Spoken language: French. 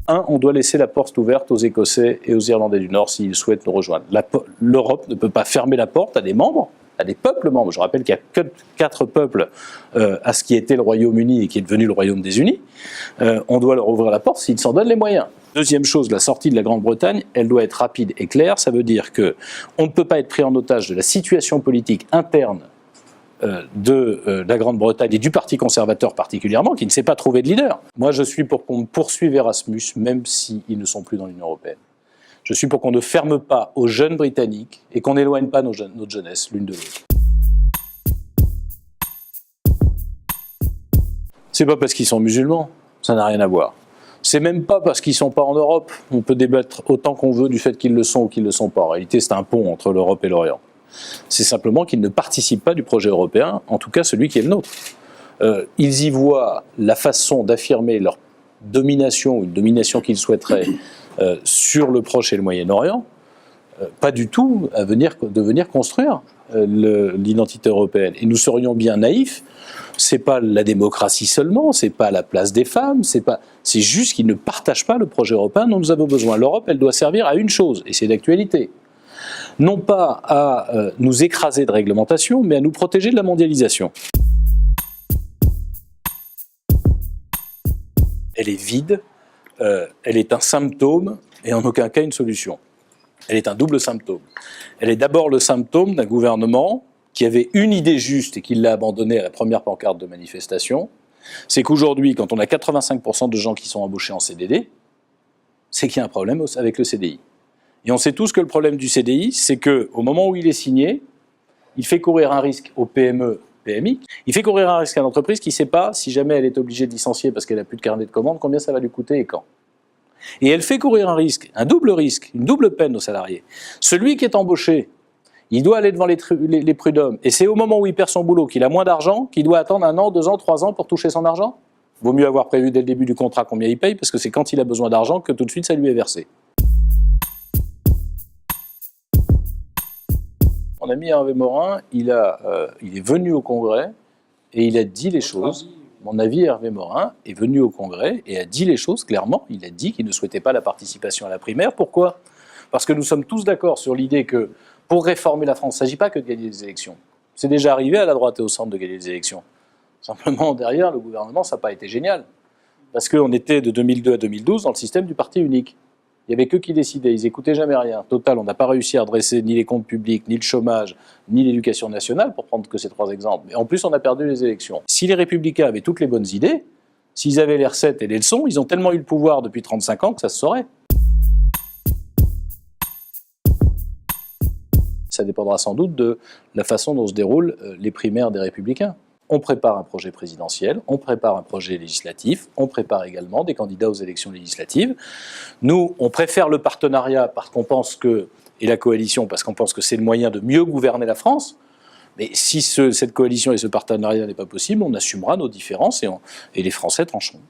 On doit laisser la porte ouverte aux Écossais et aux Irlandais du Nord s'ils souhaitent nous rejoindre. L'Europe ne peut pas fermer la porte à des membres, à des peuples membres. Je rappelle qu'il n'y a que 4 peuples à ce qui était le Royaume-Uni et qui est devenu le Royaume des Unis. On doit leur ouvrir la porte s'ils s'en donnent les moyens. Deuxième chose, la sortie de la Grande-Bretagne, elle doit être rapide et claire. Ça veut dire qu'on ne peut pas être pris en otage de la situation politique interne de la Grande-Bretagne et du Parti conservateur particulièrement, qui ne sait pas trouver de leader. Moi, je suis pour qu'on poursuive Erasmus, même s'ils ne sont plus dans l'Union européenne. Je suis pour qu'on ne ferme pas aux jeunes Britanniques et qu'on n'éloigne pas notre jeunesse l'une de l'autre. C'est pas parce qu'ils sont musulmans, ça n'a rien à voir. C'est même pas parce qu'ils sont pas en Europe. On peut débattre autant qu'on veut du fait qu'ils le sont ou qu'ils ne le sont pas. En réalité, c'est un pont entre l'Europe et l'Orient. C'est simplement qu'ils ne participent pas du projet européen, en tout cas celui qui est le nôtre. Ils y voient la façon d'affirmer leur domination, ou une domination qu'ils souhaiteraient sur le Proche et le Moyen-Orient, pas du tout de venir construire l'identité européenne. Et nous serions bien naïfs, c'est pas la démocratie seulement, c'est pas la place des femmes, c'est juste qu'ils ne partagent pas le projet européen dont nous avons besoin. L'Europe, elle doit servir à une chose, et c'est d'actualité. Non pas à nous écraser de réglementation, mais à nous protéger de la mondialisation. Elle est vide, elle est un symptôme et en aucun cas une solution. Elle est un double symptôme. Elle est d'abord le symptôme d'un gouvernement qui avait une idée juste et qui l'a abandonnée à la première pancarte de manifestation. C'est qu'aujourd'hui, quand on a 85% de gens qui sont embauchés en CDD, c'est qu'il y a un problème avec le CDI. Et on sait tous que le problème du CDI, c'est qu'au moment où il est signé, il fait courir un risque aux PME, PMI, il fait courir un risque à l'entreprise qui ne sait pas, si jamais elle est obligée de licencier parce qu'elle n'a plus de carnet de commandes, combien ça va lui coûter et quand. Et elle fait courir un risque, un double risque, une double peine aux salariés. Celui qui est embauché, il doit aller devant les prud'hommes, et c'est au moment où il perd son boulot, qu'il a moins d'argent, qu'il doit attendre 1 an, 2 ans, 3 ans pour toucher son argent. Vaut mieux avoir prévu dès le début du contrat combien il paye, parce que c'est quand il a besoin d'argent que tout de suite ça lui est versé. Mon ami Hervé Morin, il est venu au Congrès et il a dit les choses. Mon ami Hervé Morin est venu au Congrès et a dit les choses clairement. Il a dit qu'il ne souhaitait pas la participation à la primaire. Pourquoi ? Parce que nous sommes tous d'accord sur l'idée que pour réformer la France, il ne s'agit pas que de gagner des élections. C'est déjà arrivé à la droite et au centre de gagner des élections. Simplement, derrière, le gouvernement, ça n'a pas été génial. Parce qu'on était de 2002 à 2012 dans le système du parti unique. Il n'y avait qu'eux qui décidaient, ils n'écoutaient jamais rien. Total, on n'a pas réussi à redresser ni les comptes publics, ni le chômage, ni l'éducation nationale, pour prendre que ces 3 exemples. Mais en plus, on a perdu les élections. Si les Républicains avaient toutes les bonnes idées, s'ils avaient les recettes et les leçons, ils ont tellement eu le pouvoir depuis 35 ans que ça se saurait. Ça dépendra sans doute de la façon dont se déroulent les primaires des Républicains. On prépare un projet présidentiel, on prépare un projet législatif, on prépare également des candidats aux élections législatives. Nous, on préfère le partenariat parce qu'on pense que, et la coalition parce qu'on pense que c'est le moyen de mieux gouverner la France. Mais si cette coalition et ce partenariat n'est pas possible, on assumera nos différences et les Français trancheront.